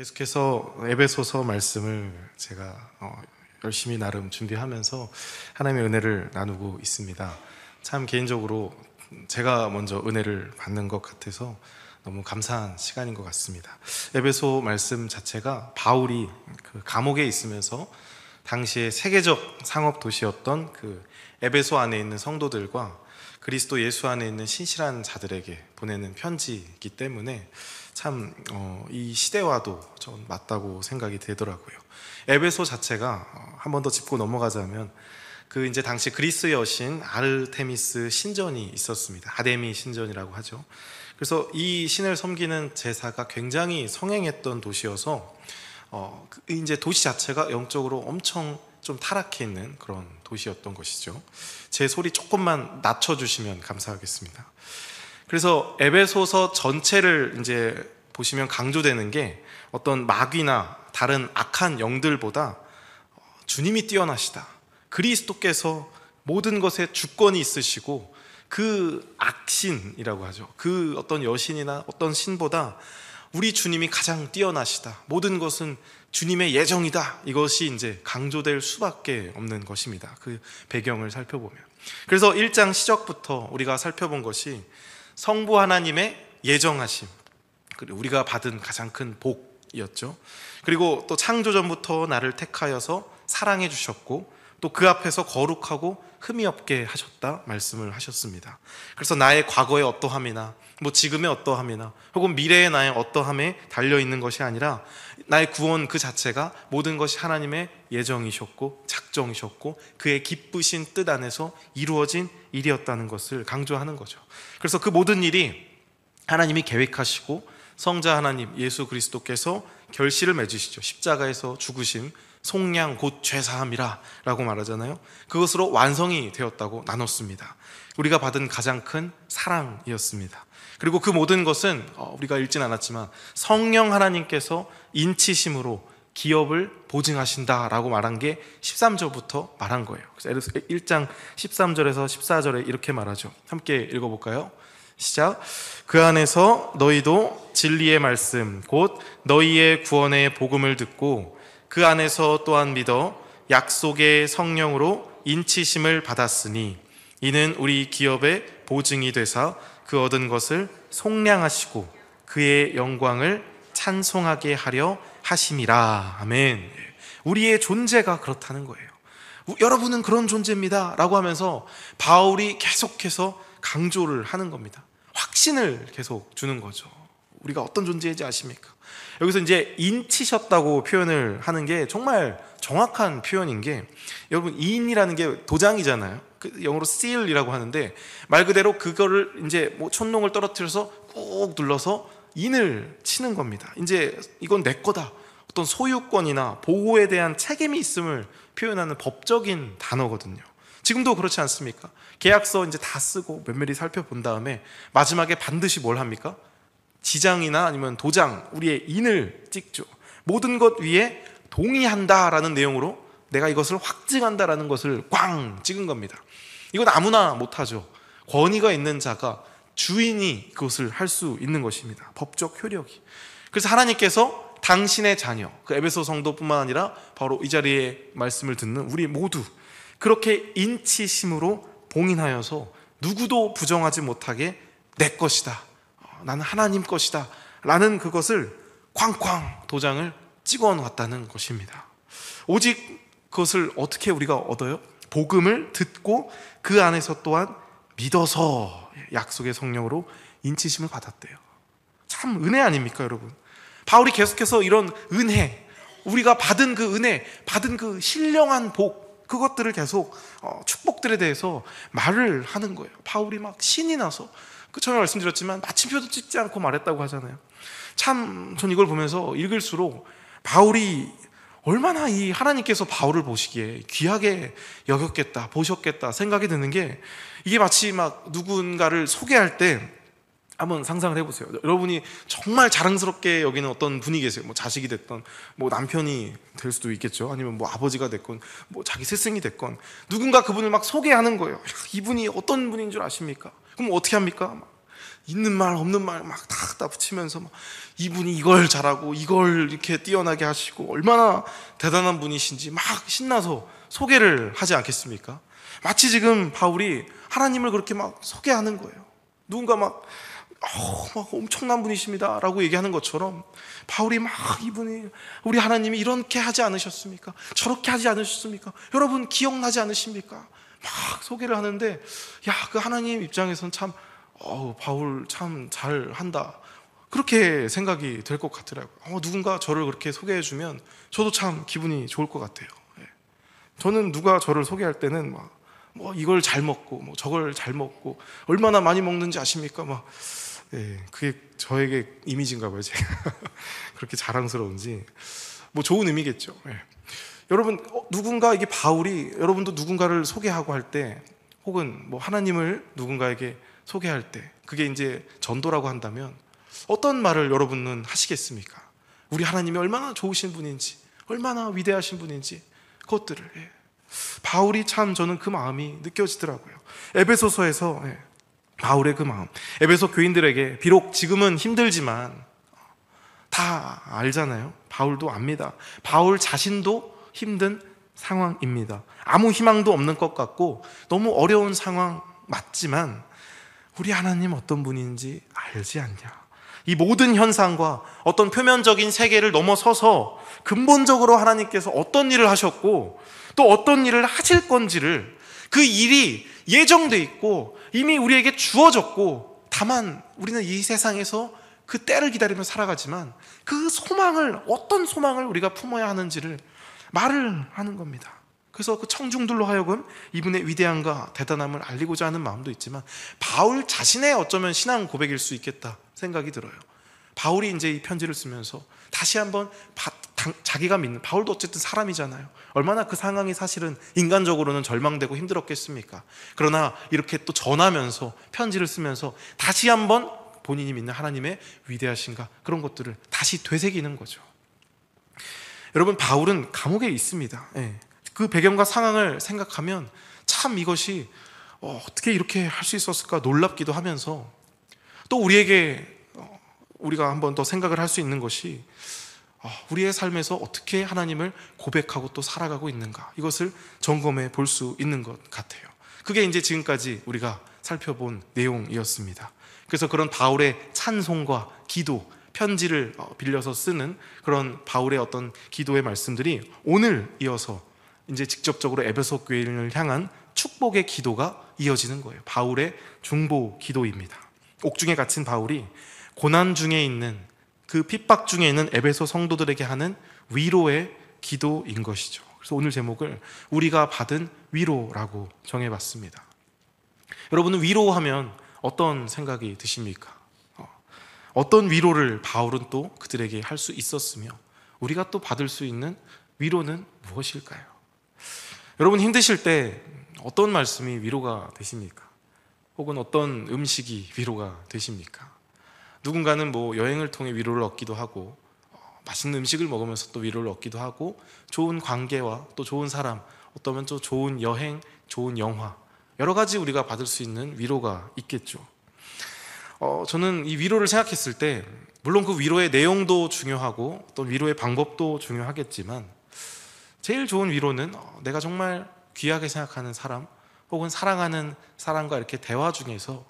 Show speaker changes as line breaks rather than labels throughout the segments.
계속해서 에베소서 말씀을 제가 열심히 나름 준비하면서 하나님의 은혜를 나누고 있습니다. 참 개인적으로 제가 먼저 은혜를 받는 것 같아서 너무 감사한 시간인 것 같습니다. 에베소 말씀 자체가 바울이 그 감옥에 있으면서 당시에 세계적 상업 도시였던 그 에베소 안에 있는 성도들과 그리스도 예수 안에 있는 신실한 자들에게 보내는 편지이기 때문에 참 이 시대와도 좀 맞다고 생각이 되더라고요. 에베소 자체가 한 번 더 짚고 넘어가자면 그 이제 당시 그리스 여신 아르테미스 신전이 있었습니다. 아데미 신전이라고 하죠. 그래서 이 신을 섬기는 제사가 굉장히 성행했던 도시여서 이제 도시 자체가 영적으로 엄청 좀 타락해 있는 그런 도시였던 것이죠. 제 소리 조금만 낮춰주시면 감사하겠습니다. 그래서 에베소서 전체를 이제 보시면 강조되는 게 어떤 마귀나 다른 악한 영들보다 주님이 뛰어나시다. 그리스도께서 모든 것에 주권이 있으시고 그 악신이라고 하죠. 그 어떤 여신이나 어떤 신보다 우리 주님이 가장 뛰어나시다. 모든 것은 주님의 예정이다. 이것이 이제 강조될 수밖에 없는 것입니다. 그 배경을 살펴보면. 그래서 1장 시작부터 우리가 살펴본 것이 성부 하나님의 예정하심, 그리고 우리가 받은 가장 큰 복이었죠. 그리고 또 창조전부터 나를 택하여서 사랑해 주셨고 또 그 앞에서 거룩하고 흠이 없게 하셨다 말씀을 하셨습니다. 그래서 나의 과거의 어떠함이나 지금의 어떠함이나 혹은 미래의 나의 어떠함에 달려있는 것이 아니라 나의 구원 그 자체가 모든 것이 하나님의 예정이셨고 작정이셨고 그의 기쁘신 뜻 안에서 이루어진 일이었다는 것을 강조하는 거죠. 그래서 그 모든 일이 하나님이 계획하시고 성자 하나님 예수 그리스도께서 결실을 맺으시죠. 십자가에서 죽으심 속량 곧 죄사함이라 라고 말하잖아요. 그것으로 완성이 되었다고 나눴습니다. 우리가 받은 가장 큰 사랑이었습니다. 그리고 그 모든 것은 우리가 읽진 않았지만 성령 하나님께서 인치심으로 기업을 보증하신다라고 말한 게 13절부터 말한 거예요. 그래서 1장 13절에서 14절에 이렇게 말하죠. 함께 읽어볼까요? 시작. 그 안에서 너희도 진리의 말씀 곧 너희의 구원의 복음을 듣고 그 안에서 또한 믿어 약속의 성령으로 인치심을 받았으니 이는 우리 기업의 보증이 되사 그 얻은 것을 속량하시고 그의 영광을 찬송하게 하려 하심이라. 아멘. 우리의 존재가 그렇다는 거예요. 여러분은 그런 존재입니다 라고 하면서 바울이 계속해서 강조를 하는 겁니다. 확신을 계속 주는 거죠. 우리가 어떤 존재인지 아십니까? 여기서 이제 인치셨다고 표현을 하는 게 정말 정확한 표현인 게, 여러분 인이라는 게 도장이잖아요. 영어로 seal이라고 하는데 말 그대로 그거를 이제 촛농을 떨어뜨려서 꾹 눌러서 인을 치는 겁니다. 이제 이건 내 거다. 어떤 소유권이나 보호에 대한 책임이 있음을 표현하는 법적인 단어거든요. 지금도 그렇지 않습니까? 계약서 이제 다 쓰고 면밀히 살펴본 다음에 마지막에 반드시 뭘 합니까? 지장이나 아니면 도장, 우리의 인을 찍죠. 모든 것 위에 동의한다라는 내용으로 내가 이것을 확증한다라는 것을 꽝 찍은 겁니다. 이건 아무나 못하죠. 권위가 있는 자가, 주인이 그것을 할 수 있는 것입니다. 법적 효력이. 그래서 하나님께서 당신의 자녀, 그 에베소 성도뿐만 아니라 바로 이 자리에 말씀을 듣는 우리 모두 그렇게 인치심으로 봉인하여서 누구도 부정하지 못하게 내 것이다, 나는 하나님 것이다 라는 그것을 쾅쾅 도장을 찍어 놓았다는 것입니다. 오직 그것을 어떻게 우리가 얻어요? 복음을 듣고 그 안에서 또한 믿어서 약속의 성령으로 인치심을 받았대요. 참 은혜 아닙니까 여러분? 바울이 계속해서 이런 은혜, 우리가 받은 그 은혜, 받은 그 신령한 복, 그것들을 계속 축복들에 대해서 말을 하는 거예요. 바울이 막 신이 나서, 처음에 말씀드렸지만 마침표도 찍지 않고 말했다고 하잖아요. 참 전 이걸 보면서 읽을수록 바울이 얼마나 이 하나님께서 바울을 보시기에 귀하게 여겼겠다, 보셨겠다 생각이 드는 게, 이게 마치 막 누군가를 소개할 때 한번 상상을 해보세요. 여러분이 정말 자랑스럽게 여기는 어떤 분이 계세요. 자식이 됐건 남편이 될 수도 있겠죠. 아니면 아버지가 됐건 자기 스승이 됐건 누군가 그분을 막 소개하는 거예요. 이분이 어떤 분인 줄 아십니까? 그럼 어떻게 합니까? 있는 말 없는 말 막 다 붙이면서 막 이분이 이걸 잘하고 이걸 이렇게 뛰어나게 하시고 얼마나 대단한 분이신지 막 신나서 소개를 하지 않겠습니까? 마치 지금 바울이 하나님을 그렇게 막 소개하는 거예요. 누군가 막 엄청난 분이십니다 라고 얘기하는 것처럼 바울이 막 이분이 우리 하나님이 이렇게 하지 않으셨습니까? 저렇게 하지 않으셨습니까? 여러분 기억나지 않으십니까? 막 소개를 하는데 그 하나님 입장에선 참 바울 참 잘한다 그렇게 생각이 될 것 같더라고요. 누군가 저를 그렇게 소개해주면 저도 참 기분이 좋을 것 같아요. 저는 누가 저를 소개할 때는 이걸 잘 먹고 저걸 잘 먹고 얼마나 많이 먹는지 아십니까? 그게 저에게 이미지인가 봐요. 제가 그렇게 자랑스러운지 좋은 의미겠죠. 여러분 누군가 이게 바울이 여러분도 누군가를 소개하고 할 때 혹은 하나님을 누군가에게 소개할 때 그게 이제 전도라고 한다면 어떤 말을 여러분은 하시겠습니까? 우리 하나님이 얼마나 좋으신 분인지 얼마나 위대하신 분인지 그것들을 바울이 참 저는 그 마음이 느껴지더라고요. 에베소서에서 바울의 그 마음 에베소 교인들에게 비록 지금은 힘들지만 다 알잖아요. 바울도 압니다. 바울 자신도 힘든 상황입니다. 아무 희망도 없는 것 같고 너무 어려운 상황 맞지만 우리 하나님 어떤 분인지 알지 않냐. 이 모든 현상과 어떤 표면적인 세계를 넘어서서 근본적으로 하나님께서 어떤 일을 하셨고 또 어떤 일을 하실 건지를 그 일이 예정돼 있고 이미 우리에게 주어졌고 다만 우리는 이 세상에서 그 때를 기다리며 살아가지만 그 소망을 어떤 소망을 우리가 품어야 하는지를 말을 하는 겁니다. 그래서 그 청중들로 하여금 이분의 위대함과 대단함을 알리고자 하는 마음도 있지만 바울 자신의 어쩌면 신앙 고백일 수 있겠다 생각이 들어요. 바울이 이제 이 편지를 쓰면서 다시 한번 자기가 믿는 바울도 어쨌든 사람이잖아요. 얼마나 그 상황이 사실은 인간적으로는 절망되고 힘들었겠습니까? 그러나 이렇게 또 전하면서 편지를 쓰면서 다시 한번 본인이 믿는 하나님의 위대하신가 그런 것들을 다시 되새기는 거죠. 여러분 바울은 감옥에 있습니다. 그 배경과 상황을 생각하면 참 이것이 어떻게 이렇게 할 수 있었을까 놀랍기도 하면서 또 우리가 한번 더 생각을 할 수 있는 것이 우리의 삶에서 어떻게 하나님을 고백하고 또 살아가고 있는가 이것을 점검해 볼 수 있는 것 같아요. 그게 이제 지금까지 우리가 살펴본 내용이었습니다. 그래서 그런 바울의 찬송과 기도, 편지를 빌려서 쓰는 그런 바울의 어떤 기도의 말씀들이 오늘 이어서 이제 직접적으로 에베소 교인을 향한 축복의 기도가 이어지는 거예요. 바울의 중보 기도입니다. 옥중에 갇힌 바울이 고난 중에 있는 그 핍박 중에 있는 에베소 성도들에게 하는 위로의 기도인 것이죠. 그래서 오늘 제목을 우리가 받은 위로라고 정해봤습니다. 여러분은 위로하면 어떤 생각이 드십니까? 어떤 위로를 바울은 또 그들에게 할 수 있었으며 우리가 또 받을 수 있는 위로는 무엇일까요? 여러분 힘드실 때 어떤 말씀이 위로가 되십니까? 혹은 어떤 음식이 위로가 되십니까? 누군가는 여행을 통해 위로를 얻기도 하고 맛있는 음식을 먹으면서 또 위로를 얻기도 하고 좋은 관계와 또 좋은 사람 어쩌면 또 좋은 여행, 좋은 영화 여러 가지 우리가 받을 수 있는 위로가 있겠죠. 저는 이 위로를 생각했을 때 물론 그 위로의 내용도 중요하고 또 위로의 방법도 중요하겠지만 제일 좋은 위로는 내가 정말 귀하게 생각하는 사람 혹은 사랑하는 사람과 이렇게 대화 중에서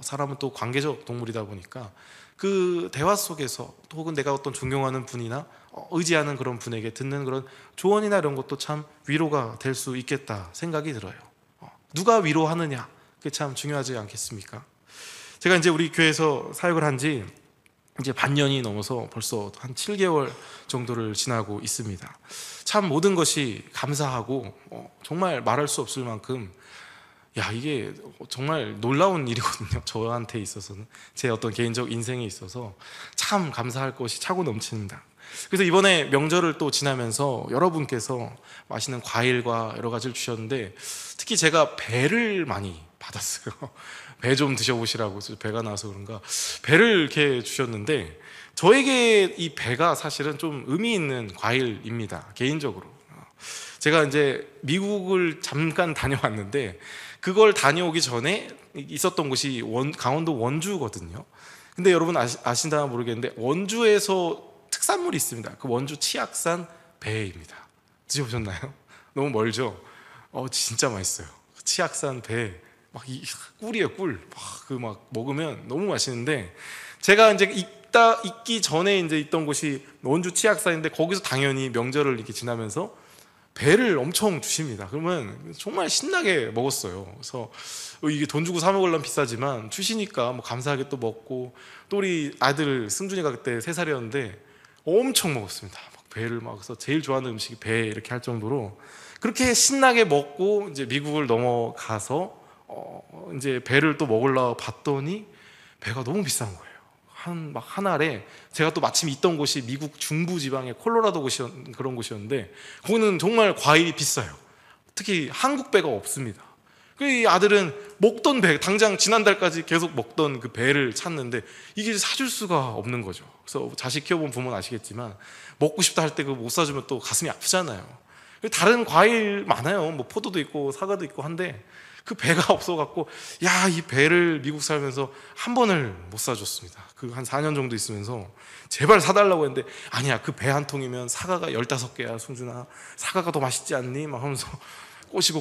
사람은 또 관계적 동물이다 보니까 그 대화 속에서 혹은 내가 어떤 존경하는 분이나 의지하는 그런 분에게 듣는 그런 조언이나 이런 것도 참 위로가 될 수 있겠다 생각이 들어요. 누가 위로하느냐 그게 참 중요하지 않겠습니까? 제가 이제 우리 교회에서 사역을 한 지 이제 반년이 넘어서 벌써 한 7개월 정도를 지나고 있습니다. 참 모든 것이 감사하고 정말 말할 수 없을 만큼 이게 정말 놀라운 일이거든요. 저한테 있어서는 제 어떤 개인적 인생에 있어서 참 감사할 것이 차고 넘칩니다. 그래서 이번에 명절을 또 지나면서 여러분께서 맛있는 과일과 여러 가지를 주셨는데 특히 제가 배를 많이 받았어요. 배 좀 드셔보시라고 배가 나와서 그런가 배를 이렇게 주셨는데 저에게 이 배가 사실은 좀 의미 있는 과일입니다. 개인적으로 제가 이제 미국을 잠깐 다녀왔는데 그걸 다녀오기 전에 있었던 곳이 강원도 원주거든요. 근데 여러분 아신다 모르겠는데 원주에서 특산물이 있습니다. 그 원주 치악산 배입니다. 드셔보셨나요? 너무 멀죠? 진짜 맛있어요. 치악산 배, 막 꿀이에요, 꿀. 그 막 먹으면 너무 맛있는데, 제가 이제 있기 전에 이제 있던 곳이 원주 치악산인데, 거기서 당연히 명절을 이렇게 지나면서 배를 엄청 주십니다. 그러면 정말 신나게 먹었어요. 그래서 이게 돈 주고 사 먹으려면 비싸지만 주시니까 뭐 감사하게 또 먹고, 또 우리 아들 승준이가 그때 3살이었는데 엄청 먹었습니다. 막 배를 막, 그래서 제일 좋아하는 음식이 배 이렇게 할 정도로 그렇게 신나게 먹고 이제 미국을 넘어가서 이제 배를 또 먹으려고 봤더니 배가 너무 비싼 거예요. 한 알에, 제가 또 마침 있던 곳이 미국 중부 지방의 콜로라도 그런 곳이었는데, 거기는 정말 과일이 비싸요. 특히 한국 배가 없습니다. 이 아들은 먹던 배, 당장 지난달까지 계속 먹던 그 배를 찾는데 이게 사줄 수가 없는 거죠. 그래서 자식 키워본 부모는 아시겠지만, 먹고 싶다 할 때 그거 못 사주면 또 가슴이 아프잖아요. 다른 과일 많아요. 뭐 포도도 있고 사과도 있고 한데, 그 배가 없어갖고, 이 배를 미국 살면서 한 번을 못 사줬습니다. 그 한 4년 정도 있으면서 제발 사달라고 했는데, 아니야, 그 배 한 통이면 사과가 15개야 승준아, 사과가 더 맛있지 않니? 막 하면서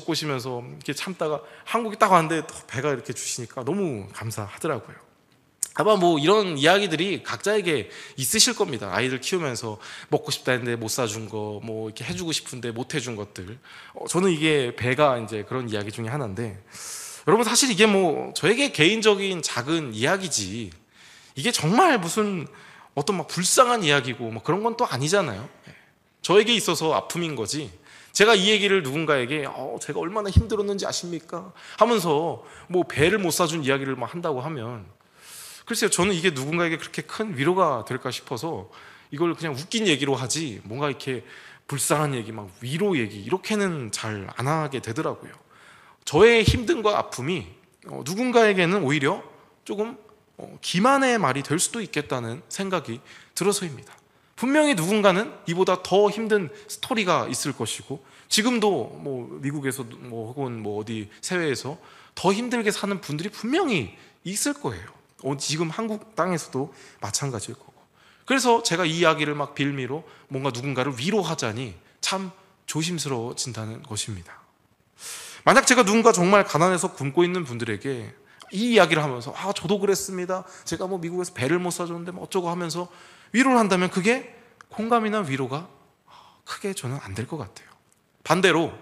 꼬시면서 이렇게 참다가 한국에 딱 왔는데 또 배가 이렇게 주시니까 너무 감사하더라고요. 아마 뭐 이런 이야기들이 각자에게 있으실 겁니다. 아이들 키우면서 먹고 싶다 했는데 못 사준 거, 뭐 이렇게 해주고 싶은데 못 해준 것들. 저는 이게 배가 이제 그런 이야기 중에 하나인데, 여러분 사실 이게 뭐 저에게 개인적인 작은 이야기지, 이게 정말 무슨 어떤 막 불쌍한 이야기고 뭐 그런 건 또 아니잖아요. 저에게 있어서 아픔인 거지, 제가 이 얘기를 누군가에게 제가 얼마나 힘들었는지 아십니까? 하면서 뭐 배를 못 사준 이야기를 막 한다고 하면, 글쎄요, 저는 이게 누군가에게 그렇게 큰 위로가 될까 싶어서 이걸 그냥 웃긴 얘기로 하지, 뭔가 이렇게 불쌍한 얘기, 막 위로 얘기 이렇게는 잘 안 하게 되더라고요. 저의 힘듦과 아픔이 누군가에게는 오히려 조금 기만의 말이 될 수도 있겠다는 생각이 들어서입니다. 분명히 누군가는 이보다 더 힘든 스토리가 있을 것이고, 지금도 뭐 미국에서 뭐 혹은 뭐 어디 세외에서 더 힘들게 사는 분들이 분명히 있을 거예요. 지금 한국 땅에서도 마찬가지일 거고. 그래서 제가 이 이야기를 막 빌미로 뭔가 누군가를 위로하자니 참 조심스러워진다는 것입니다. 만약 제가 누군가 정말 가난해서 굶고 있는 분들에게 이 이야기를 하면서 저도 그랬습니다, 제가 뭐 미국에서 배를 못 사줬는데 뭐 어쩌고 하면서 위로를 한다면, 그게 공감이나 위로가 크게 저는 안 될 것 같아요. 반대로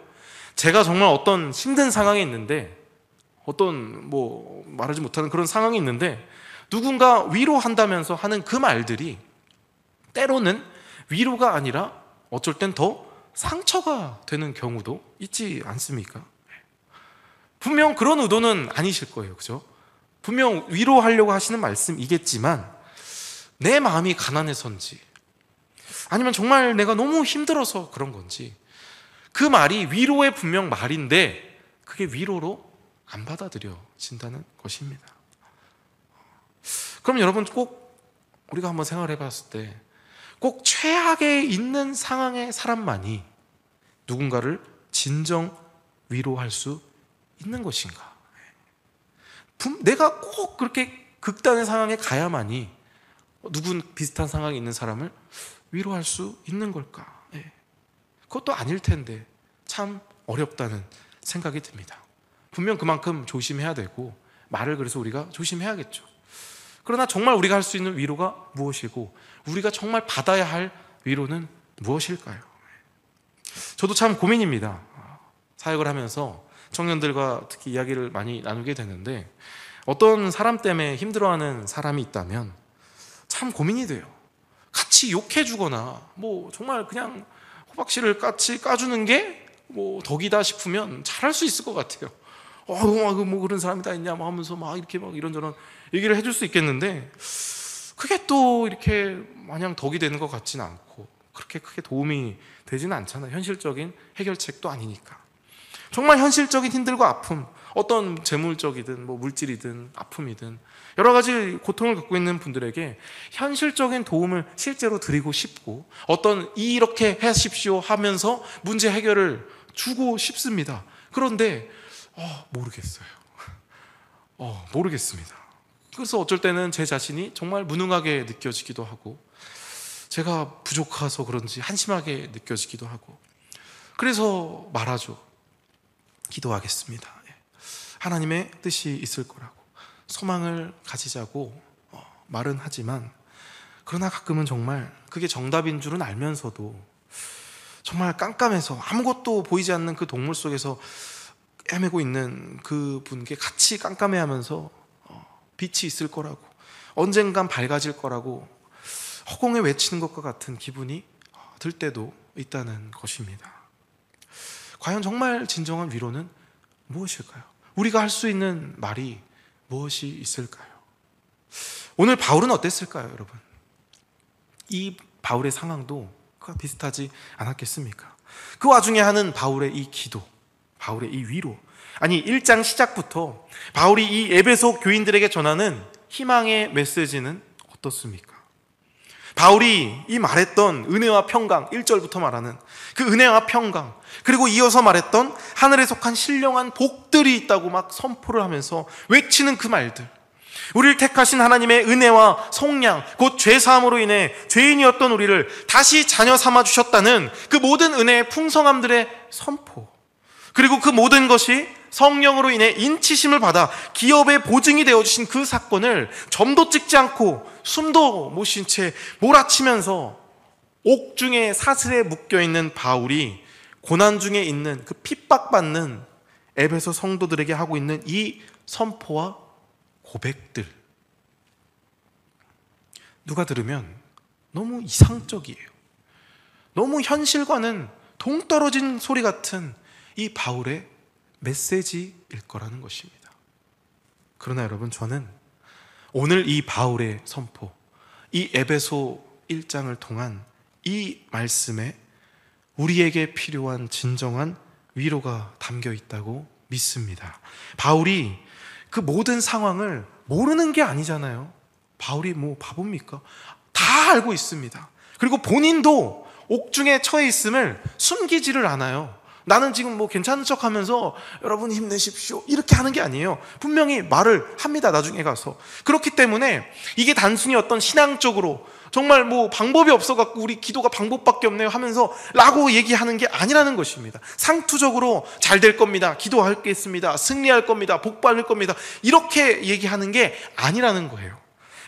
제가 정말 어떤 힘든 상황에 있는데, 어떤 뭐 말하지 못하는 그런 상황이 있는데, 누군가 위로한다면서 하는 그 말들이 때로는 위로가 아니라 어쩔 땐 더 상처가 되는 경우도 있지 않습니까? 분명 그런 의도는 아니실 거예요, 그죠? 분명 위로하려고 하시는 말씀이겠지만, 내 마음이 가난해서인지, 아니면 정말 내가 너무 힘들어서 그런 건지, 그 말이 위로의 분명 말인데 그게 위로로 안 받아들여진다는 것입니다. 그럼 여러분, 꼭 우리가 한번 생각을 해봤을 때, 꼭 최악에 있는 상황의 사람만이 누군가를 진정 위로할 수 있는 것인가? 내가 꼭 그렇게 극단의 상황에 가야만이 누군 비슷한 상황에 있는 사람을 위로할 수 있는 걸까? 그것도 아닐 텐데 참 어렵다는 생각이 듭니다. 분명 그만큼 조심해야 되고, 말을 그래서 우리가 조심해야겠죠. 그러나 정말 우리가 할 수 있는 위로가 무엇이고, 우리가 정말 받아야 할 위로는 무엇일까요? 저도 참 고민입니다. 사역을 하면서 청년들과 특히 이야기를 많이 나누게 되는데, 어떤 사람 때문에 힘들어하는 사람이 있다면 참 고민이 돼요. 같이 욕해주거나 뭐 정말 그냥 호박씨를 같이 까주는 게 뭐 덕이다 싶으면 잘할 수 있을 것 같아요. 뭐 그런 사람이 다 있냐 하면서 막 이렇게 막 이런저런 얘기를 해줄 수 있겠는데, 그게 또 이렇게 마냥 덕이 되는 것 같지는 않고 그렇게 크게 도움이 되지는 않잖아요. 현실적인 해결책도 아니니까. 정말 현실적인 힘들고 아픔, 어떤 재물적이든 뭐 물질이든 아픔이든 여러 가지 고통을 겪고 있는 분들에게 현실적인 도움을 실제로 드리고 싶고, 어떤 이렇게 하십시오 하면서 문제 해결을 주고 싶습니다. 그런데 모르겠어요. 모르겠습니다. 그래서 어쩔 때는 제 자신이 정말 무능하게 느껴지기도 하고, 제가 부족해서 그런지 한심하게 느껴지기도 하고, 그래서 말하죠. 기도하겠습니다. 하나님의 뜻이 있을 거라고 소망을 가지자고 말은 하지만, 그러나 가끔은 정말 그게 정답인 줄은 알면서도 정말 깜깜해서 아무것도 보이지 않는 그 동물 속에서 헤매고 있는 그 분께 같이 깜깜해하면서 빛이 있을 거라고, 언젠간 밝아질 거라고 허공에 외치는 것과 같은 기분이 들 때도 있다는 것입니다. 과연 정말 진정한 위로는 무엇일까요? 우리가 할 수 있는 말이 무엇이 있을까요? 오늘 바울은 어땠을까요, 여러분? 이 바울의 상황도 그와 비슷하지 않았겠습니까? 그 와중에 하는 바울의 이 기도, 바울의 이 위로, 아니 1장 시작부터 바울이 이 에베소 교인들에게 전하는 희망의 메시지는 어떻습니까? 바울이 이 말했던 은혜와 평강, 1절부터 말하는 그 은혜와 평강, 그리고 이어서 말했던 하늘에 속한 신령한 복들이 있다고 막 선포를 하면서 외치는 그 말들, 우리를 택하신 하나님의 은혜와 속량, 곧 죄사함으로 인해 죄인이었던 우리를 다시 자녀 삼아 주셨다는 그 모든 은혜의 풍성함들의 선포, 그리고 그 모든 것이 성령으로 인해 인치심을 받아 기업의 보증이 되어주신 그 사건을 점도 찍지 않고 숨도 못 쉰 채 몰아치면서 옥중에 사슬에 묶여있는 바울이 고난 중에 있는 그 핍박받는 에베소 성도들에게 하고 있는 이 선포와 고백들, 누가 들으면 너무 이상적이에요. 너무 현실과는 동떨어진 소리 같은 이 바울의 메시지일 거라는 것입니다. 그러나 여러분, 저는 오늘 이 바울의 선포, 이 에베소 1장을 통한 이 말씀에 우리에게 필요한 진정한 위로가 담겨 있다고 믿습니다. 바울이 그 모든 상황을 모르는 게 아니잖아요. 바울이 뭐 바보입니까? 다 알고 있습니다. 그리고 본인도 옥중에 처해 있음을 숨기지를 않아요. 나는 지금 뭐 괜찮은 척 하면서 여러분 힘내십시오 이렇게 하는 게 아니에요. 분명히 말을 합니다, 나중에 가서. 그렇기 때문에 이게 단순히 어떤 신앙적으로 정말 뭐 방법이 없어갖고 우리 기도가 방법밖에 없네요 하면서 라고 얘기하는 게 아니라는 것입니다. 상투적으로 잘 될 겁니다, 기도하겠습니다, 승리할 겁니다, 복 받을 겁니다, 이렇게 얘기하는 게 아니라는 거예요.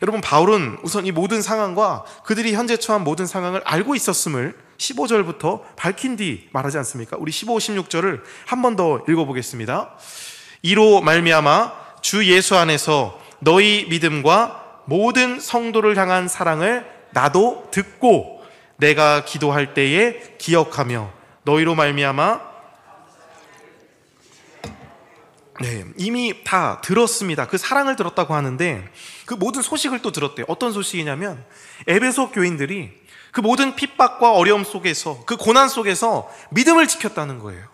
여러분, 바울은 우선 이 모든 상황과 그들이 현재 처한 모든 상황을 알고 있었음을 15절부터 밝힌 뒤 말하지 않습니까? 우리 15, 16절을 한 번 더 읽어보겠습니다. 이로 말미암아 주 예수 안에서 너희 믿음과 모든 성도를 향한 사랑을 나도 듣고 내가 기도할 때에 기억하며 너희로 말미암아 이미 다 들었습니다. 그 사랑을 들었다고 하는데 그 모든 소식을 또 들었대요. 어떤 소식이냐면 에베소 교인들이 그 모든 핍박과 어려움 속에서, 그 고난 속에서 믿음을 지켰다는 거예요.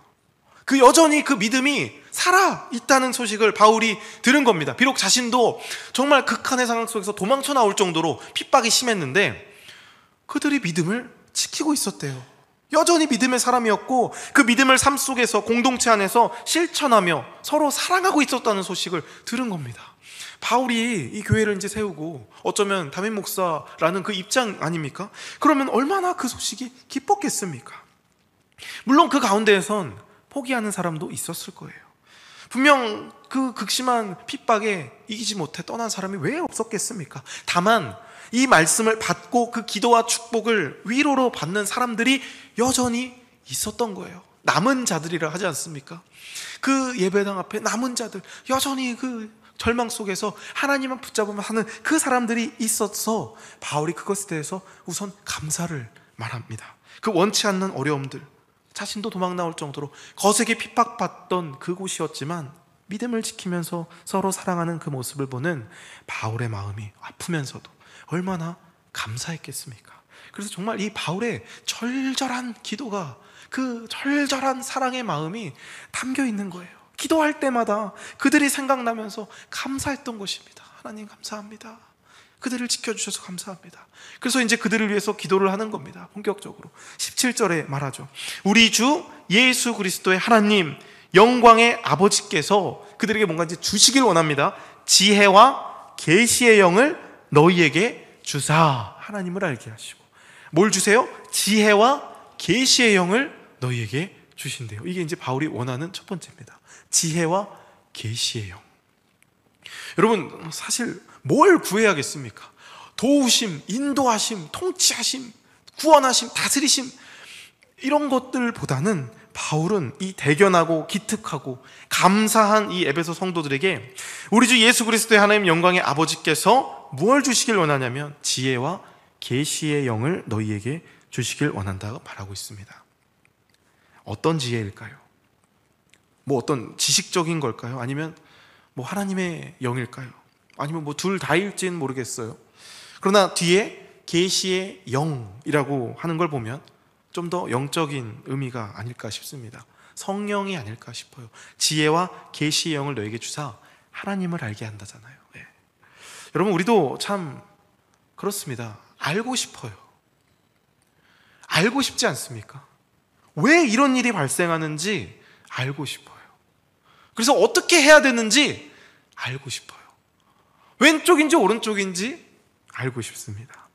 그 여전히 그 믿음이 살아있다는 소식을 바울이 들은 겁니다. 비록 자신도 정말 극한의 상황 속에서 도망쳐 나올 정도로 핍박이 심했는데 그들이 믿음을 지키고 있었대요. 여전히 믿음의 사람이었고 그 믿음을 삶 속에서 공동체 안에서 실천하며 서로 사랑하고 있었다는 소식을 들은 겁니다. 바울이 이 교회를 이제 세우고 어쩌면 담임 목사라는 그 입장 아닙니까? 그러면 얼마나 그 소식이 기뻤겠습니까? 물론 그 가운데에선 포기하는 사람도 있었을 거예요. 분명 그 극심한 핍박에 이기지 못해 떠난 사람이 왜 없었겠습니까? 다만 이 말씀을 받고 그 기도와 축복을 위로로 받는 사람들이 여전히 있었던 거예요. 남은 자들이라 하지 않습니까? 그 예배당 앞에 남은 자들, 여전히 그 절망 속에서 하나님만 붙잡으며 하는 그 사람들이 있어서 바울이 그것에 대해서 우선 감사를 말합니다. 그 원치 않는 어려움들, 자신도 도망 나올 정도로 거세게 핍박받던 그곳이었지만 믿음을 지키면서 서로 사랑하는 그 모습을 보는 바울의 마음이 아프면서도 얼마나 감사했겠습니까? 그래서 정말 이 바울의 절절한 기도가, 그 절절한 사랑의 마음이 담겨 있는 거예요. 기도할 때마다 그들이 생각나면서 감사했던 것입니다. 하나님 감사합니다. 그들을 지켜주셔서 감사합니다. 그래서 이제 그들을 위해서 기도를 하는 겁니다. 본격적으로 17절에 말하죠. 우리 주 예수 그리스도의 하나님 영광의 아버지께서 그들에게 뭔가 이제 주시길 원합니다. 지혜와 계시의 영을 너희에게 주사. 하나님을 알게 하시고 뭘 주세요? 지혜와 계시의 영을 너희에게 주신대요. 이게 이제 바울이 원하는 첫 번째입니다. 지혜와 계시의 영. 여러분, 사실 뭘 구해야겠습니까? 도우심, 인도하심, 통치하심, 구원하심, 다스리심, 이런 것들보다는 바울은 이 대견하고 기특하고 감사한 이 에베소 성도들에게 우리 주 예수 그리스도의 하나님 영광의 아버지께서 무엇을 주시길 원하냐면 지혜와 계시의 영을 너희에게 주시길 원한다고 말하고 있습니다. 어떤 지혜일까요? 뭐 어떤 지식적인 걸까요? 아니면 뭐 하나님의 영일까요? 아니면 뭐 둘 다일지는 모르겠어요. 그러나 뒤에 계시의 영이라고 하는 걸 보면 좀 더 영적인 의미가 아닐까 싶습니다. 성령이 아닐까 싶어요. 지혜와 계시의 영을 너에게 주사 하나님을 알게 한다잖아요. 네. 여러분, 우리도 참 그렇습니다. 알고 싶어요. 알고 싶지 않습니까? 왜 이런 일이 발생하는지 알고 싶어요. 그래서 어떻게 해야 되는지 알고 싶어요. 왼쪽인지 오른쪽인지 알고 싶습니다.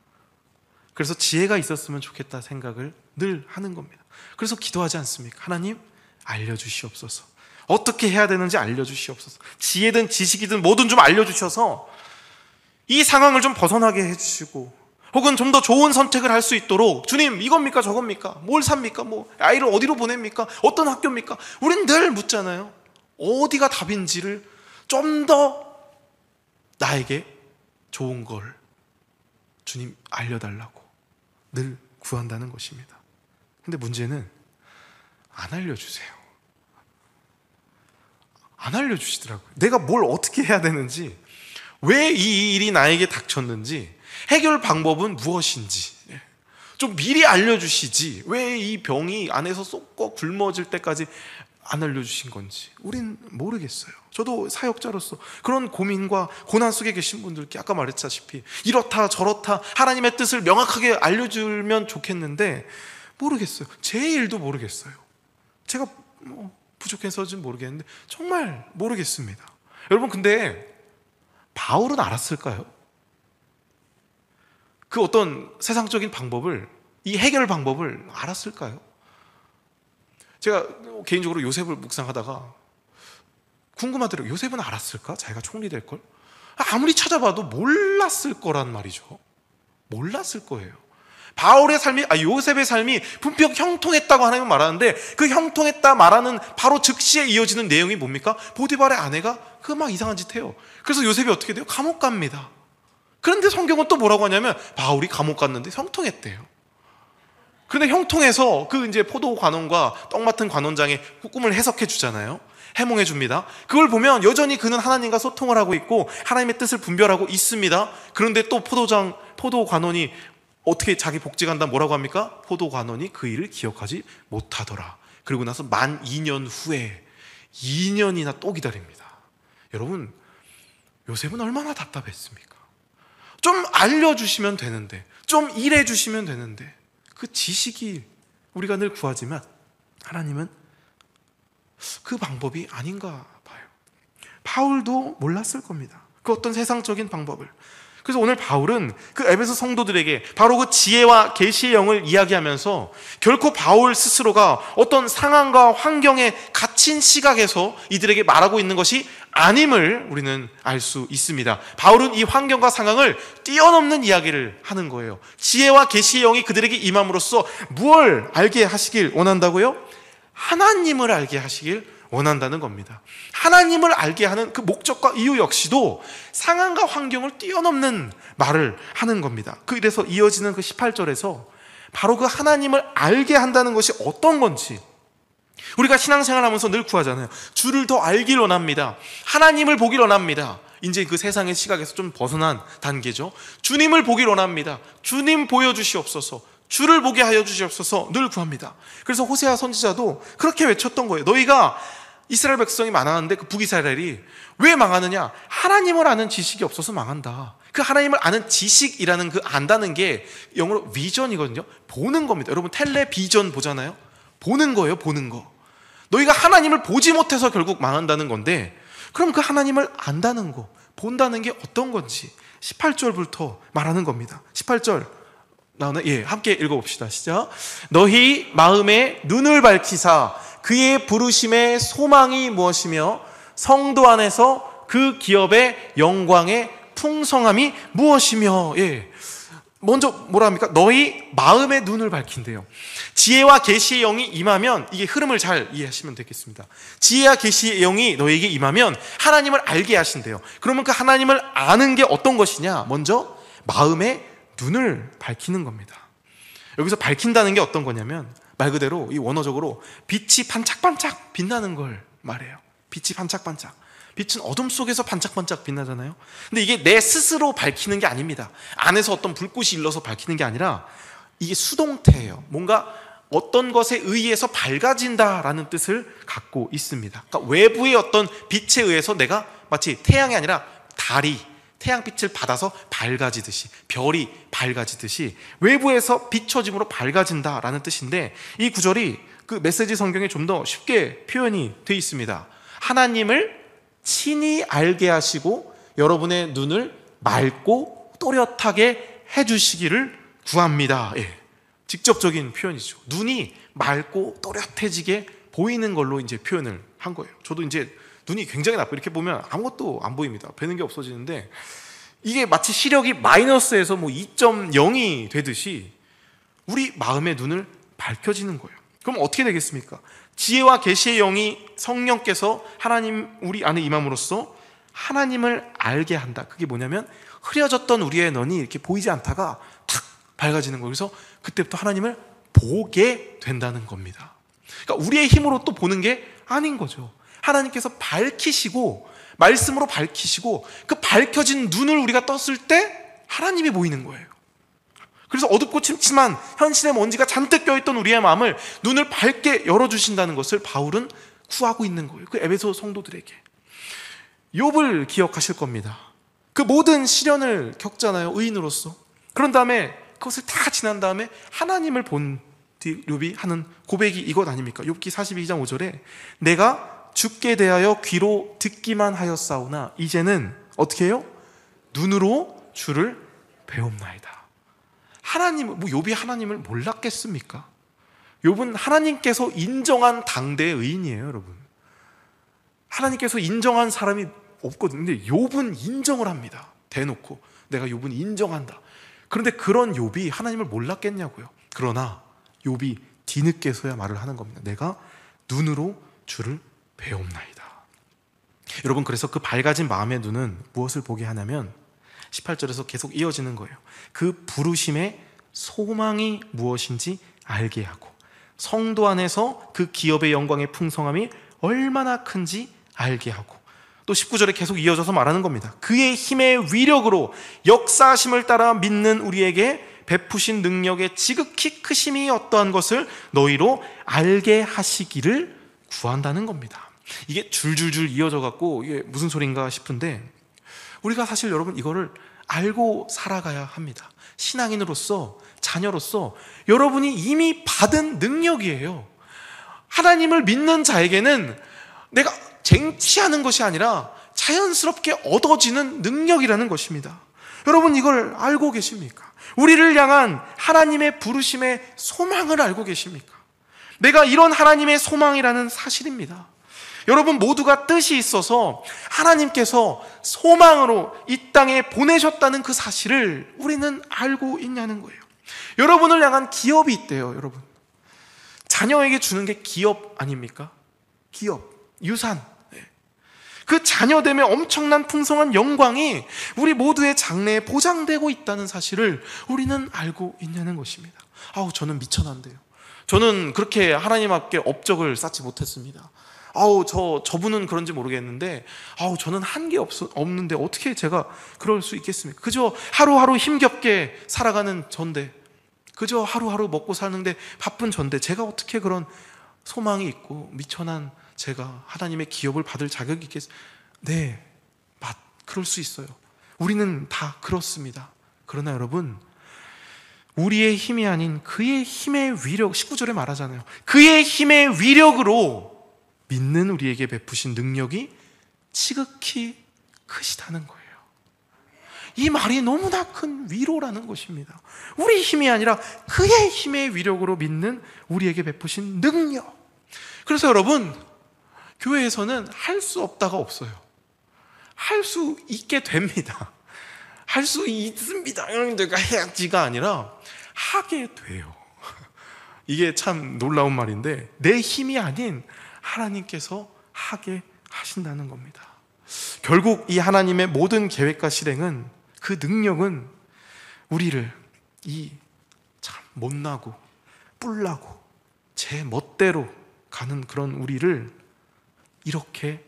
그래서 지혜가 있었으면 좋겠다 생각을 늘 하는 겁니다. 그래서 기도하지 않습니까? 하나님, 알려주시옵소서. 어떻게 해야 되는지 알려주시옵소서. 지혜든 지식이든 뭐든 좀 알려주셔서 이 상황을 좀 벗어나게 해주시고, 혹은 좀 더 좋은 선택을 할 수 있도록, 주님 이겁니까 저겁니까? 뭘 삽니까? 뭐 아이를 어디로 보냅니까? 어떤 학교입니까? 우린 늘 묻잖아요. 어디가 답인지를 좀 더 나에게 좋은 걸 주님 알려달라고 늘 구한다는 것입니다. 근데 문제는 안 알려주세요. 안 알려주시더라고요. 내가 뭘 어떻게 해야 되는지, 왜 이 일이 나에게 닥쳤는지, 해결 방법은 무엇인지 좀 미리 알려주시지, 왜 이 병이 안에서 쏟고 굶어질 때까지 안 알려주신 건지 우린 모르겠어요. 저도 사역자로서 그런 고민과 고난 속에 계신 분들께 아까 말했다시피 이렇다 저렇다 하나님의 뜻을 명확하게 알려주면 좋겠는데 모르겠어요. 제 일도 모르겠어요. 제가 부족해서는 모르겠는데 정말 모르겠습니다. 여러분, 근데 바울은 알았을까요? 그 어떤 세상적인 방법을, 이 해결 방법을 알았을까요? 제가 개인적으로 요셉을 묵상하다가 궁금하더라고요. 요셉은 알았을까? 자기가 총리 될 걸? 아무리 찾아봐도 몰랐을 거란 말이죠. 몰랐을 거예요. 바울의 삶이, 요셉의 삶이 분명 형통했다고 하나님은 말하는데, 그 형통했다 말하는 바로 즉시에 이어지는 내용이 뭡니까? 보디발의 아내가 그 막 이상한 짓 해요. 그래서 요셉이 어떻게 돼요? 감옥 갑니다. 그런데 성경은 또 뭐라고 하냐면 바울이 감옥 갔는데 형통했대요. 그런데 형통해서 그 이제 포도 관원과 떡 맡은 관원장의 꿈을 해석해 주잖아요. 해몽해 줍니다. 그걸 보면 여전히 그는 하나님과 소통을 하고 있고 하나님의 뜻을 분별하고 있습니다. 그런데 또 포도 관원이 어떻게 자기 복직한다 뭐라고 합니까? 포도 관원이 그 일을 기억하지 못하더라. 그리고 나서 만 2년 후에 2년이나 또 기다립니다. 여러분, 요셉은 얼마나 답답했습니까? 좀 알려주시면 되는데, 좀 일해주시면 되는데, 그 지식이 우리가 늘 구하지만 하나님은 그 방법이 아닌가 봐요. 바울도 몰랐을 겁니다. 그 어떤 세상적인 방법을. 그래서 오늘 바울은 그 에베소 성도들에게 바로 그 지혜와 계시의 영을 이야기하면서 결코 바울 스스로가 어떤 상황과 환경에 갇힌 시각에서 이들에게 말하고 있는 것이 아님을 우리는 알 수 있습니다. 바울은 이 환경과 상황을 뛰어넘는 이야기를 하는 거예요. 지혜와 계시의 영이 그들에게 임함으로써 무엇을 알게 하시길 원한다고요? 하나님을 알게 하시길 원한다는 겁니다. 하나님을 알게 하는 그 목적과 이유 역시도 상황과 환경을 뛰어넘는 말을 하는 겁니다. 그래서 이어지는 그 18절에서 바로 그 하나님을 알게 한다는 것이 어떤 건지, 우리가 신앙생활 하면서 늘 구하잖아요. 주를 더 알길 원합니다. 하나님을 보길 원합니다. 이제 그 세상의 시각에서 좀 벗어난 단계죠. 주님을 보길 원합니다. 주님 보여주시옵소서. 주를 보게 하여 주시옵소서 늘 구합니다. 그래서 호세아 선지자도 그렇게 외쳤던 거예요. 너희가 이스라엘 백성이 망하는데 그 북이스라엘이 왜 망하느냐? 하나님을 아는 지식이 없어서 망한다. 그 하나님을 아는 지식이라는 그 안다는 게 영어로 비전이거든요. 보는 겁니다. 여러분 텔레비전 보잖아요. 보는 거예요. 보는 거. 너희가 하나님을 보지 못해서 결국 망한다는 건데, 그럼 그 하나님을 안다는 거, 본다는 게 어떤 건지 18절부터 말하는 겁니다. 18절 나오나? 예, 함께 읽어봅시다. 시작. 너희 마음에 눈을 밝히사 그의 부르심의 소망이 무엇이며 성도 안에서 그 기업의 영광의 풍성함이 무엇이며. 예, 먼저 뭐라 합니까? 너희 마음의 눈을 밝힌대요. 지혜와 계시의 영이 임하면, 이게 흐름을 잘 이해하시면 되겠습니다. 지혜와 계시의 영이 너에게 임하면 하나님을 알게 하신대요. 그러면 그 하나님을 아는 게 어떤 것이냐? 먼저 마음의 눈을 밝히는 겁니다. 여기서 밝힌다는 게 어떤 거냐면, 말 그대로 이 원어적으로 빛이 반짝반짝 빛나는 걸 말해요. 빛이 반짝반짝. 빛은 어둠 속에서 반짝반짝 빛나잖아요. 근데 이게 내 스스로 밝히는 게 아닙니다. 안에서 어떤 불꽃이 일러서 밝히는 게 아니라 이게 수동태예요. 뭔가 어떤 것에 의해서 밝아진다라는 뜻을 갖고 있습니다. 그러니까 외부의 어떤 빛에 의해서 내가 마치 태양이 아니라 달이 태양빛을 받아서 밝아지듯이, 별이 밝아지듯이 외부에서 비춰짐으로 밝아진다라는 뜻인데, 이 구절이 그 메시지 성경에 좀 더 쉽게 표현이 되어 있습니다. 하나님을 친히 알게 하시고 여러분의 눈을 맑고 또렷하게 해주시기를 구합니다. 예, 직접적인 표현이죠. 눈이 맑고 또렷해지게 보이는 걸로 이제 표현을 한 거예요. 저도 이제 눈이 굉장히 나쁘고 이렇게 보면 아무것도 안 보입니다. 뵈는 게 없어지는데, 이게 마치 시력이 마이너스에서 뭐 2.0이 되듯이 우리 마음의 눈을 밝혀지는 거예요. 그럼 어떻게 되겠습니까? 지혜와 계시의 영이 성령께서 하나님 우리 안에 임함으로써 하나님을 알게 한다. 그게 뭐냐면 흐려졌던 우리의 눈이 이렇게 보이지 않다가 탁 밝아지는 거예요. 그래서 그때부터 하나님을 보게 된다는 겁니다. 그러니까 우리의 힘으로 또 보는 게 아닌 거죠. 하나님께서 밝히시고 말씀으로 밝히시고 그 밝혀진 눈을 우리가 떴을 때 하나님이 보이는 거예요. 그래서 어둡고 침침한 현실의 먼지가 잔뜩 껴있던 우리의 마음을, 눈을 밝게 열어주신다는 것을 바울은 구하고 있는 거예요. 그 에베소 성도들에게. 욥을 기억하실 겁니다. 그 모든 시련을 겪잖아요, 의인으로서. 그런 다음에 그것을 다 지난 다음에 하나님을 본 뒤 욥이 하는 고백이 이것 아닙니까? 욥기 42장 5절에 내가 주께 대하여 귀로 듣기만 하였사오나 이제는 어떻게 해요? 눈으로 주를 배움나이다. 하나님, 뭐 욥이 하나님을 몰랐겠습니까? 욥은 하나님께서 인정한 당대의 의인이에요, 여러분. 하나님께서 인정한 사람이 없거든요. 근데 욥은 인정을 합니다. 대놓고 내가 욥은 인정한다. 그런데 그런 욥이 하나님을 몰랐겠냐고요. 그러나 욥이 뒤늦게서야 말을 하는 겁니다. 내가 눈으로 주를 배움나이다. 여러분, 그래서 그 밝아진 마음의 눈은 무엇을 보게 하냐면 18절에서 계속 이어지는 거예요. 그 부르심의 소망이 무엇인지 알게 하고 성도 안에서 그 기업의 영광의 풍성함이 얼마나 큰지 알게 하고, 또 19절에 계속 이어져서 말하는 겁니다. 그의 힘의 위력으로 역사하심을 따라 믿는 우리에게 베푸신 능력의 지극히 크심이 어떠한 것을 너희로 알게 하시기를 구한다는 겁니다. 이게 줄줄줄 이어져 갖고 이게 무슨 소린가 싶은데, 우리가 사실 여러분 이거를 알고 살아가야 합니다. 신앙인으로서, 자녀로서 여러분이 이미 받은 능력이에요. 하나님을 믿는 자에게는 내가 쟁취하는 것이 아니라 자연스럽게 얻어지는 능력이라는 것입니다. 여러분 이걸 알고 계십니까? 우리를 향한 하나님의 부르심의 소망을 알고 계십니까? 내가 이런 하나님의 소망이라는 사실입니다. 여러분 모두가 뜻이 있어서 하나님께서 소망으로 이 땅에 보내셨다는 그 사실을 우리는 알고 있냐는 거예요. 여러분을 향한 기업이 있대요. 여러분, 자녀에게 주는 게 기업 아닙니까? 기업, 유산. 그 자녀됨의 엄청난 풍성한 영광이 우리 모두의 장래에 보장되고 있다는 사실을 우리는 알고 있냐는 것입니다. 아우, 저는 미천한데요. 저는 그렇게 하나님 앞에 업적을 쌓지 못했습니다. 아우, 저분은 그런지 모르겠는데, 아우, 저는 한 게 없는데 어떻게 제가 그럴 수 있겠습니까? 그저 하루하루 힘겹게 살아가는 전데, 그저 하루하루 먹고 사는데 바쁜 전데, 제가 어떻게 그런 소망이 있고 미천한 제가 하나님의 기업을 받을 자격이 있겠습니까? 네, 그럴 수 있어요. 우리는 다 그렇습니다. 그러나 여러분, 우리의 힘이 아닌 그의 힘의 위력, 19절에 말하잖아요. 그의 힘의 위력으로 믿는 우리에게 베푸신 능력이 지극히 크시다는 거예요. 이 말이 너무나 큰 위로라는 것입니다. 우리 힘이 아니라 그의 힘의 위력으로 믿는 우리에게 베푸신 능력. 그래서 여러분, 교회에서는 할 수 없다가 없어요. 할 수 있게 됩니다. 할 수 있습니다. 내가 해야지가 아니라 하게 돼요. 이게 참 놀라운 말인데, 내 힘이 아닌 하나님께서 하게 하신다는 겁니다. 결국 이 하나님의 모든 계획과 실행은, 그 능력은 우리를 이 참 못나고 뿔나고 제 멋대로 가는 그런 우리를 이렇게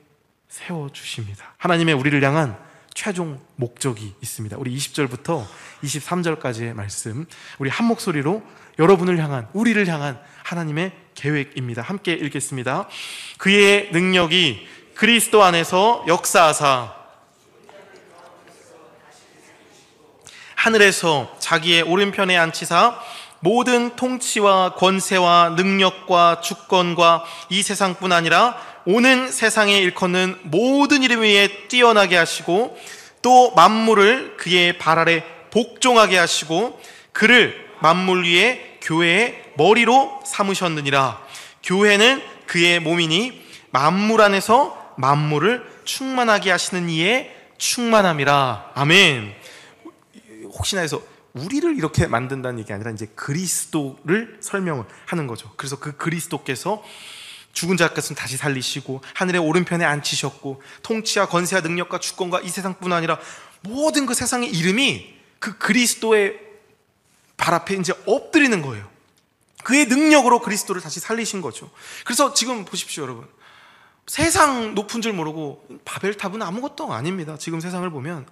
세워주십니다. 하나님의 우리를 향한 최종 목적이 있습니다. 우리 20절부터 23절까지의 말씀, 우리 한 목소리로 여러분을 향한, 우리를 향한 하나님의 계획입니다. 함께 읽겠습니다. 그의 능력이 그리스도 안에서 역사하사 하늘에서 자기의 오른편에 앉히사 모든 통치와 권세와 능력과 주권과 이 세상뿐 아니라 오는 세상에 일컫는 모든 이름 위에 뛰어나게 하시고, 또 만물을 그의 발 아래 복종하게 하시고, 그를 만물 위에 교회의 머리로 삼으셨느니라. 교회는 그의 몸이니 만물 안에서 만물을 충만하게 하시는 이의 충만함이라. 아멘. 혹시나 해서 우리를 이렇게 만든다는 얘기 아니라 이제 그리스도를 설명을 하는 거죠. 그래서 그 그리스도께서 죽은 자 같은 다시 살리시고 하늘의 오른편에 앉히셨고, 통치와 권세와 능력과 주권과 이 세상뿐 아니라 모든 그 세상의 이름이 그 그리스도의 발 앞에 이제 엎드리는 거예요. 그의 능력으로 그리스도를 다시 살리신 거죠. 그래서 지금 보십시오, 여러분. 세상 높은 줄 모르고 바벨탑은 아무것도 아닙니다. 지금 세상을 보면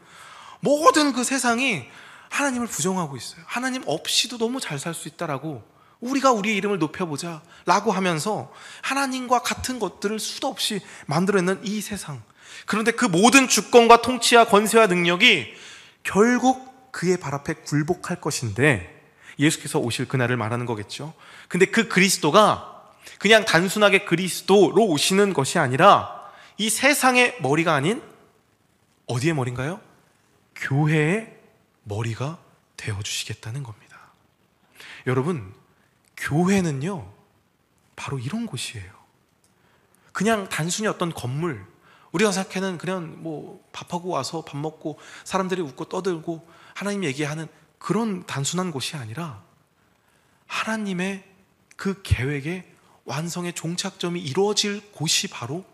모든 그 세상이 하나님을 부정하고 있어요. 하나님 없이도 너무 잘 살 수 있다라고, 우리가 우리의 이름을 높여보자 라고 하면서 하나님과 같은 것들을 수도 없이 만들어내는 이 세상. 그런데 그 모든 주권과 통치와 권세와 능력이 결국 그의 발 앞에 굴복할 것인데, 예수께서 오실 그날을 말하는 거겠죠. 근데 그 그리스도가 그냥 단순하게 그리스도로 오시는 것이 아니라 이 세상의 머리가 아닌 어디의 머리인가요? 교회의 머리가 되어주시겠다는 겁니다. 여러분, 교회는요 바로 이런 곳이에요. 그냥 단순히 어떤 건물, 우리가 생각하는 그냥 뭐 밥하고 와서 밥 먹고 사람들이 웃고 떠들고 하나님 얘기하는 그런 단순한 곳이 아니라 하나님의 그 계획의 완성의 종착점이 이루어질 곳이 바로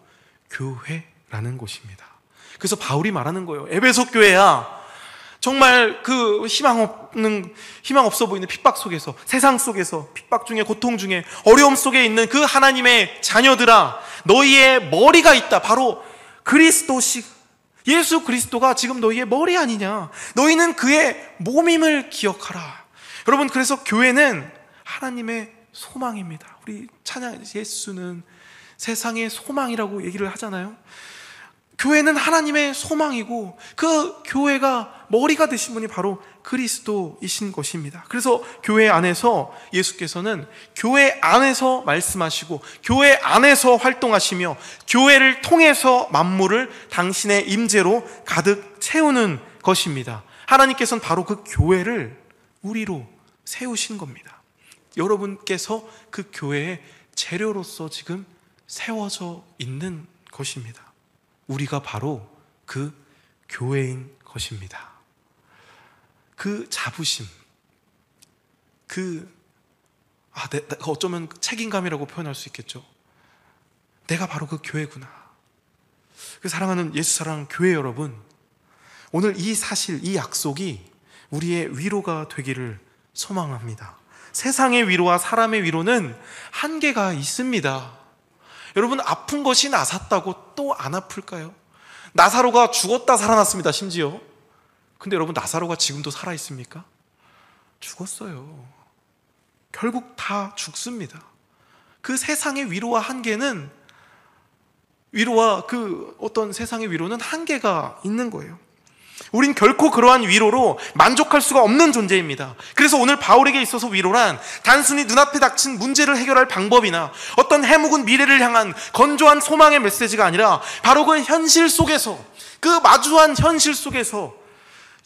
교회라는 곳입니다. 그래서 바울이 말하는 거예요. 에베소 교회야, 정말 그 희망 없어 보이는 핍박 속에서, 세상 속에서, 핍박 중에, 고통 중에, 어려움 속에 있는 그 하나님의 자녀들아, 너희의 머리가 있다. 바로 그리스도식, 예수 그리스도가 지금 너희의 머리 아니냐. 너희는 그의 몸임을 기억하라. 여러분, 그래서 교회는 하나님의 소망입니다. 우리 찬양, 예수는 세상의 소망이라고 얘기를 하잖아요. 교회는 하나님의 소망이고, 그 교회가 머리가 되신 분이 바로 그리스도이신 것입니다. 그래서 교회 안에서 예수께서는 교회 안에서 말씀하시고 교회 안에서 활동하시며 교회를 통해서 만물을 당신의 임재로 가득 채우는 것입니다. 하나님께서는 바로 그 교회를 우리로 세우신 겁니다. 여러분께서 그 교회의 재료로서 지금 세워져 있는 것입니다. 우리가 바로 그 교회인 것입니다. 그 자부심, 내가 어쩌면 책임감이라고 표현할 수 있겠죠. 내가 바로 그 교회구나. 그 사랑하는 예수 사랑 교회 여러분, 오늘 이 사실, 이 약속이 우리의 위로가 되기를 소망합니다. 세상의 위로와 사람의 위로는 한계가 있습니다. 여러분, 아픈 것이 나섰다고 또 안 아플까요? 나사로가 죽었다 살아났습니다, 심지어. 근데 여러분, 나사로가 지금도 살아있습니까? 죽었어요. 결국 다 죽습니다. 그 세상의 위로와 한계는, 위로와 그 어떤 세상의 위로는 한계가 있는 거예요. 우린 결코 그러한 위로로 만족할 수가 없는 존재입니다. 그래서 오늘 바울에게 있어서 위로란 단순히 눈앞에 닥친 문제를 해결할 방법이나 어떤 해묵은 미래를 향한 건조한 소망의 메시지가 아니라 바로 그 현실 속에서, 그 마주한 현실 속에서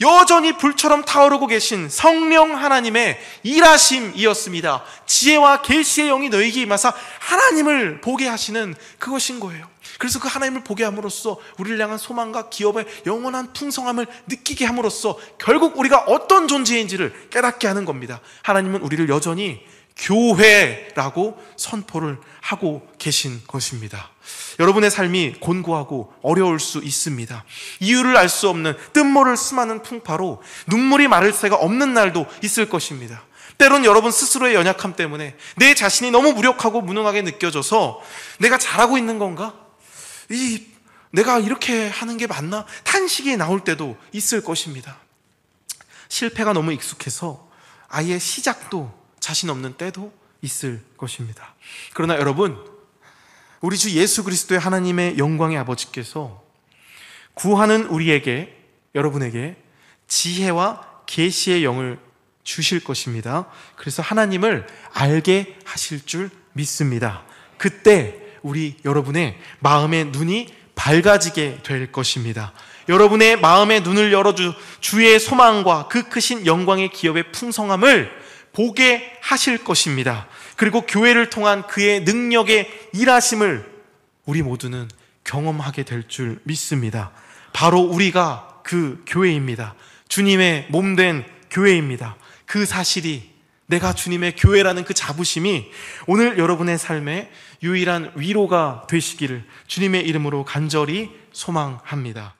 여전히 불처럼 타오르고 계신 성령 하나님의 일하심이었습니다. 지혜와 계시의 영이 너희에게 임하사 하나님을 보게 하시는 그것인 거예요. 그래서 그 하나님을 보게 함으로써 우리를 향한 소망과 기업의 영원한 풍성함을 느끼게 함으로써 결국 우리가 어떤 존재인지를 깨닫게 하는 겁니다. 하나님은 우리를 여전히 교회라고 선포를 하고 계신 것입니다. 여러분의 삶이 곤고하고 어려울 수 있습니다. 이유를 알 수 없는 뜬모를 스마는 풍파로 눈물이 마를 새가 없는 날도 있을 것입니다. 때론 여러분 스스로의 연약함 때문에 내 자신이 너무 무력하고 무능하게 느껴져서 내가 잘하고 있는 건가? 내가 이렇게 하는 게 맞나? 탄식이 나올 때도 있을 것입니다. 실패가 너무 익숙해서 아예 시작도 자신 없는 때도 있을 것입니다. 그러나 여러분, 우리 주 예수 그리스도의 하나님의 영광의 아버지께서 구하는 우리에게, 여러분에게 지혜와 계시의 영을 주실 것입니다. 그래서 하나님을 알게 하실 줄 믿습니다. 그때 우리 여러분의 마음의 눈이 밝아지게 될 것입니다. 여러분의 마음의 눈을 열어주 주의 소망과 그 크신 영광의 기업의 풍성함을 보게 하실 것입니다. 그리고 교회를 통한 그의 능력의 일하심을 우리 모두는 경험하게 될 줄 믿습니다. 바로 우리가 그 교회입니다. 주님의 몸된 교회입니다. 그 사실이, 내가 주님의 교회라는 그 자부심이 오늘 여러분의 삶에 유일한 위로가 되시기를 주님의 이름으로 간절히 소망합니다.